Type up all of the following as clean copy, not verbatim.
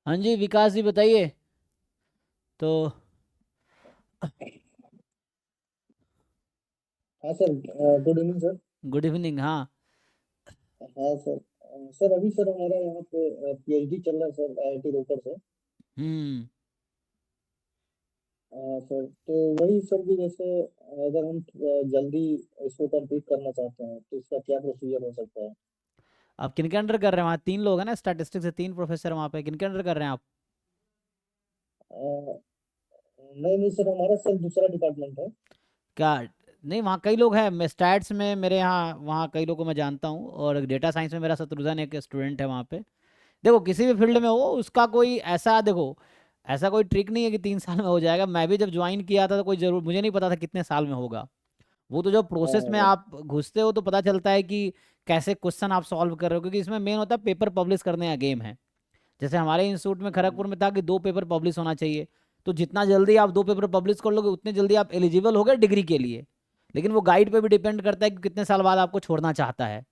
हाँ जी, विकास जी बताइए। तो हाँ sir. Good evening sir. Good evening. हाँ। हाँ सर। सर अभी सर हमारा यहाँ पे पीएचडी चल रहा है सर, आईआईटी रोपर से। हम्म। सर तो वही सर कि जैसे अगर हम जल्दी इसको कंप्लीट करना चाहते हैं तो इसका क्या प्रोसीजर हो सकता है? आप किन के अंडर कर रहे हैं? वहाँ 3 लोग हैं ना, स्टैटिस्टिक्स से 3 प्रोफेसर वहाँ पे, किन के अंडर कर रहे हैं आप? अ, नहीं नहीं सर, हमारा सर दूसरा डिपार्टमेंट है। क्या? नहीं, वहाँ कई लोग हैं। मैं स्टैट्स में मेरे यहाँ वहाँ कई लोगों को मैं जानता हूँ, और डेटा साइंस में मेरा शत्रुघ्न एक स्टूडेंट है वहाँ पे। देखो, किसी भी फील्ड में हो, अच्छा। उसका कोई ऐसा, देखो, ऐसा कोई ट्रिक नहीं है कि 3 साल में हो जाएगा। मैं भी जब ज्वाइन किया था तो कोई जरूर मुझे नहीं पता था कितने साल में होगा। वो तो जब प्रोसेस में हाँ। आप घुसते हो तो पता चलता है कि कैसे क्वेश्चन आप सॉल्व कर रहे हो, क्योंकि इसमें मेन होता है पेपर पब्लिश करने का गेम है। जैसे हमारे इंस्टीट्यूट में खड़गपुर में था कि 2 पेपर पब्लिश होना चाहिए। तो जितना जल्दी आप 2 पेपर पब्लिश कर लोगे उतने जल्दी आप एलिजिबल हो गए डिग्री के लिए। लेकिन वो गाइड पे भी डिपेंड करता है कि कितने साल बाद आपको छोड़ना चाहता है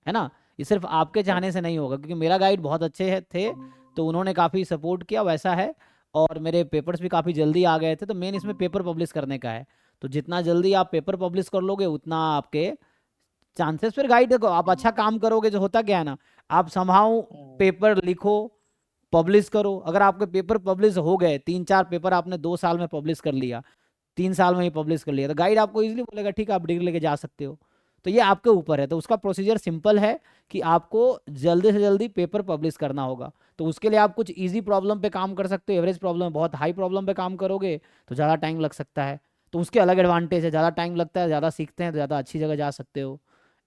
ना। ये सिर्फ आपके चाहने से नहीं होगा, क्योंकि मेरा गाइड बहुत अच्छे थे, तो उन्होंने काफ़ी सपोर्ट किया, वैसा है। और मेरे पेपर्स भी काफ़ी जल्दी आ गए थे, तो मेन इसमें पेपर पब्लिश करने का है। तो जितना जल्दी आप पेपर पब्लिश कर लोगे उतना आपके चांसेस। फिर गाइड देखो, आप अच्छा काम करोगे जो होता क्या है ना, आप समहाउ हाँ। पेपर लिखो, पब्लिश करो। अगर आपके पेपर पब्लिश हो गए, 3 4 पेपर आपने 2 साल में पब्लिश कर लिया, 3 साल में ही पब्लिश कर लिया, तो गाइड आपको इजीली बोलेगा ठीक है आप डिग्री लेके जा सकते हो। तो ये आपके ऊपर है। तो उसका प्रोसीजर सिंपल है कि आपको जल्दी से जल्दी पेपर पब्लिश करना होगा। तो उसके लिए आप कुछ इजी प्रॉब्लम पे काम कर सकते हो। एवरेज प्रॉब्लम, बहुत हाई प्रॉब्लम पे काम करोगे तो ज़्यादा टाइम लग सकता है। तो उसके अलग एडवांटेज है। ज़्यादा टाइम लगता है, ज़्यादा सीखते हैं तो ज़्यादा अच्छी जगह जा सकते हो।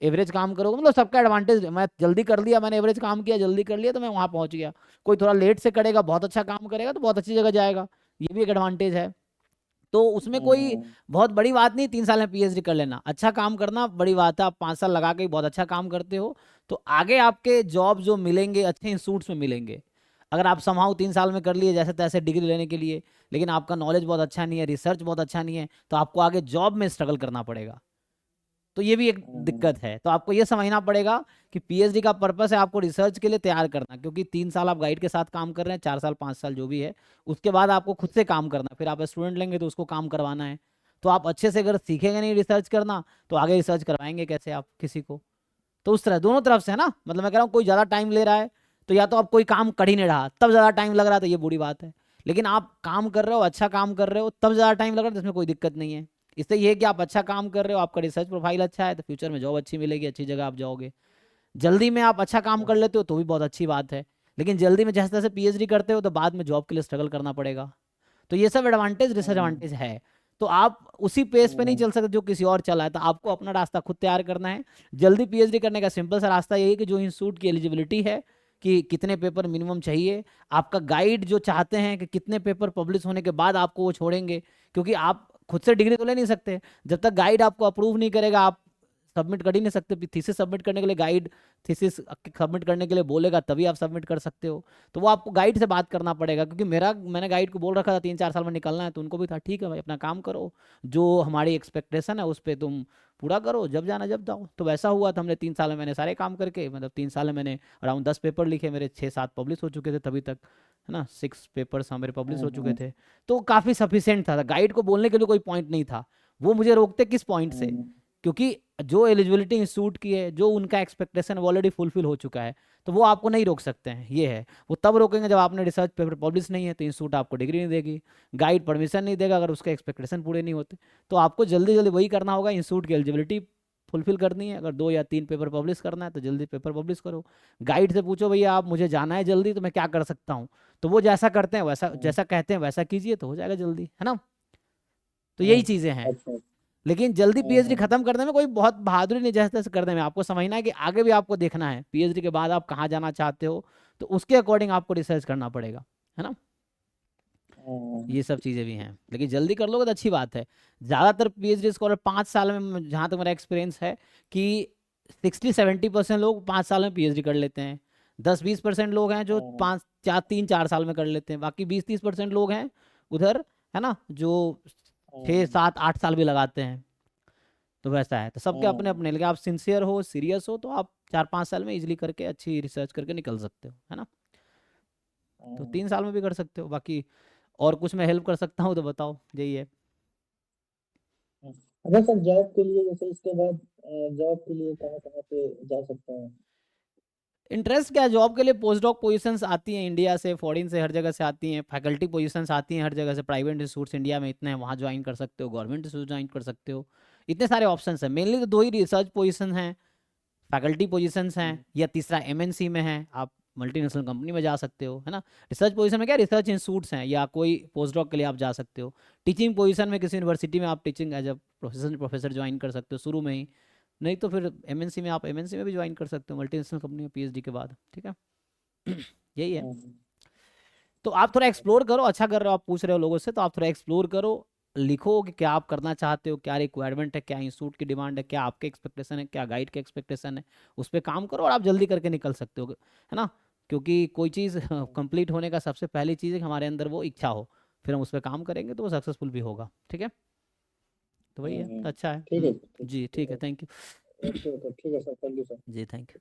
एवरेज काम करोगे मतलब सबका एडवांटेज। मैं जल्दी कर लिया, मैंने एवरेज काम किया, जल्दी कर लिया, तो मैं वहाँ पहुँच गया। कोई थोड़ा लेट से करेगा, बहुत अच्छा काम करेगा, तो बहुत अच्छी जगह जाएगा। ये भी एक एडवांटेज है। तो उसमें कोई हाँ। बहुत बड़ी बात नहीं, 3 साल में पीएचडी कर लेना, अच्छा काम करना बड़ी बात है। आप 5 साल लगा के बहुत अच्छा काम करते हो तो आगे आपके जॉब जो मिलेंगे अच्छे इंस्टीट्यूट्स में मिलेंगे। अगर आप समहाउ 3 साल में कर लिए जैसे तैसे डिग्री लेने के लिए, लेकिन आपका नॉलेज बहुत अच्छा नहीं है, रिसर्च बहुत अच्छा नहीं है, तो आपको आगे जॉब में स्ट्रगल करना पड़ेगा। तो ये भी एक हाँ। दिक्कत है। तो आपको ये समझना पड़ेगा कि पीएचडी का पर्पस है आपको रिसर्च के लिए तैयार करना, क्योंकि 3 साल आप गाइड के साथ काम कर रहे हैं, 4 साल 5 साल जो भी है, उसके बाद आपको खुद से काम करना है। फिर आप स्टूडेंट लेंगे तो उसको काम करवाना है। तो आप अच्छे से अगर सीखेंगे नहीं रिसर्च करना, तो आगे रिसर्च करवाएंगे कैसे आप किसी को? तो उस तरह दोनों तरफ से है ना। मतलब मैं कह रहा हूँ कोई ज़्यादा टाइम ले रहा है तो या तो आप कोई काम कर ही नहीं रहा तब ज़्यादा टाइम लग रहा है, तो ये बुरी बात है। लेकिन आप काम कर रहे हो, अच्छा काम कर रहे हो, तब ज़्यादा टाइम लग रहा है, तो इसमें कोई दिक्कत नहीं है। इससे ये है कि आप अच्छा काम कर रहे हो, आपका रिसर्च प्रोफाइल अच्छा है, तो फ्यूचर में जॉब अच्छी मिलेगी, अच्छी जगह आप जाओगे। जल्दी में आप अच्छा काम कर लेते हो तो भी बहुत अच्छी बात है। लेकिन जल्दी में जैसे तैसे पीएचडी करते हो तो बाद में जॉब के लिए स्ट्रगल करना पड़ेगा। तो ये सब एडवांटेज हाँ। डिसएडवांटेज है। तो आप उसी पेस पे नहीं हाँ। चल सकते जो किसी और चला है, तो आपको अपना रास्ता खुद तैयार करना है। जल्दी पीएचडी करने का सिंपल सा रास्ता यही है कि जो इंस्टीट्यूट की एलिजिबिलिटी है कि कितने पेपर मिनिमम चाहिए, आपका गाइड जो चाहते हैं कि कितने पेपर पब्लिश होने के बाद आपको वो छोड़ेंगे, क्योंकि आप खुद से डिग्री तो ले नहीं सकते। जब तक गाइड आपको अप्रूव नहीं करेगा आप सबमिट कर ही नहीं सकते। थीसिस सबमिट करने के लिए गाइड थीसिस सबमिट करने के लिए बोलेगा तभी आप सबमिट कर सकते हो। तो वो आपको गाइड से बात करना पड़ेगा, क्योंकि मैंने गाइड को बोल रखा था 3 4 साल में निकलना है, तो उनको भी था ठीक है भाई अपना काम करो, जो हमारी एक्सपेक्टेशन है उस पर तुम पूरा करो, जब जाना जब जाओ। तो वैसा हुआ था। हमने 3 साल में मैंने सारे काम करके, मतलब 3 साल में मैंने अराउंड 10 पेपर लिखे, मेरे 6 7 पब्लिश हो चुके थे तभी तक, है ना। 6 पेपर्स हमारे पब्लिश हो चुके हाँ। थे। तो काफ़ी सफिशियंट था। गाइड को बोलने के लिए कोई पॉइंट नहीं था। वो मुझे रोकते किस पॉइंट से? हाँ। क्योंकि जो एलिजिबिलिटी इंस्टीट्यूट की है, जो उनका एक्सपेक्टेशन वो ऑलरेडी फुलफिल हो चुका है। तो वो आपको नहीं रोक सकते हैं, ये है। वो तब रोकेंगे जब आपने रिसर्च पेपर पब्लिश नहीं है, तो इंस्टीट्यूट आपको डिग्री नहीं देगी। गाइड परमिशन नहीं देगा अगर उसके एक्सपेक्टेशन पूरे नहीं होते। तो आपको जल्दी जल्दी वही करना होगा, इंस्टीट्यूट की एलिजिबिलिटी फुलफिल करनी है। अगर 2 या 3 पेपर पब्लिश करना है तो जल्दी पेपर पब्लिश करो। गाइड से पूछो भैया आप मुझे जाना है जल्दी तो मैं क्या कर सकता हूँ, तो वो जैसा करते हैं वैसा, हाँ। जैसा कहते हैं वैसा कीजिए तो हो जाएगा जल्दी, है ना। तो हाँ। यही चीज़ें हैं। अच्छा। लेकिन जल्दी पीएचडी हाँ। खत्म करने में कोई बहुत बहादुरी नहीं, जैसे तैसे करने में आपको समझना है कि आगे भी आपको देखना है पीएचडी के बाद आप कहाँ जाना चाहते हो। तो उसके अकॉर्डिंग आपको रिसर्च करना पड़ेगा, है ना। हाँ। ये सब चीज़ें भी हैं, लेकिन जल्दी कर लोगे तो अच्छी बात है। ज़्यादातर पीएचडी स्कॉलर 5 साल में, जहाँ तक मेरा एक्सपीरियंस है कि 60 70% लोग 5 साल में पीएचडी कर लेते हैं। 10 20% लोग हैं जो हाँ। 5 4 3 4 साल में कर लेते हैं। बाकी 20 30% लोग हैं उधर, है ना, जो छः हाँ। सात आठ साल भी लगाते हैं। तो वैसा है। तो सबके अपने हाँ। अपने, लेकिन आप सिंसियर हो, सीरियस हो, तो आप 4 5 साल में इजीली करके अच्छी रिसर्च करके निकल सकते हो, है ना। तो हाँ। 3 साल में भी कर सकते हो। बाकी और कुछ मैं हेल्प कर सकता हूँ तो बताओ, यही है। हाँ। अच्छा सर, जॉब के लिए जैसे इसके बाद जॉब के लिए कहाँ कहाँ पे जा सकते हैं? इंटरेस्ट क्या है जॉब के लिए? पोस्ट डॉक पोजीशंस आती हैं इंडिया से, फॉरेन से, हर जगह से आती हैं। फैकल्टी पोजीशंस आती हैं हर जगह से। प्राइवेट इंस्टीट्यूट्स इंडिया में इतने हैं, वहाँ ज्वाइन कर सकते हो। गवर्नमेंट इंस्टीट्यूट ज्वाइन कर सकते हो। इतने सारे ऑप्शंस हैं। मेनली तो दो ही रिसर्च पोजीशन हैं, फैकल्टी पोजीशंस हैं, हम्म, या तीसरा एमएनसी में है, आप मल्टीनेशनल कंपनी में जा सकते हो, है ना। रिसर्च पोजीशन में क्या, रिसर्च इंस्टीट्यूट्स हैं, या कोई पोस्ट डॉक के लिए आप जा सकते हो। टीचिंग पोजीशन में किसी यूनिवर्सिटी में आप teaching as a professor professor join कर सकते हो शुरू में ही। नहीं तो फिर एमएनसी में, आप एमएनसी में भी ज्वाइन कर सकते हो मल्टीनेशनल कंपनी में पीएचडी के बाद, ठीक है। यही है। हाँ, तो आप थोड़ा एक्सप्लोर करो, अच्छा कर रहे हो, आप पूछ रहे हो लोगों से, तो आप थोड़ा एक्सप्लोर करो। लिखो कि क्या आप करना चाहते हो, क्या रिक्वायरमेंट है, क्या इंस्टीट्यूट की डिमांड है, क्या आपके एक्सपेक्टेशन है, क्या गाइड के एक्सपेक्टेशन है। उस पर काम करो और आप जल्दी करके निकल सकते हो, है ना। क्योंकि कोई चीज़ कंप्लीट होने का सबसे पहली चीज़ है कि हमारे अंदर वो इच्छा हो। फिर हम उस पर काम करेंगे तो वो सक्सेसफुल भी होगा, ठीक है। तो वही है, तो अच्छा है। ठीक है, ठीक जी ठीक है, है। Thank you. ओके ओके, ठीक है सर, थैंक यू सर। जी थैंक यू।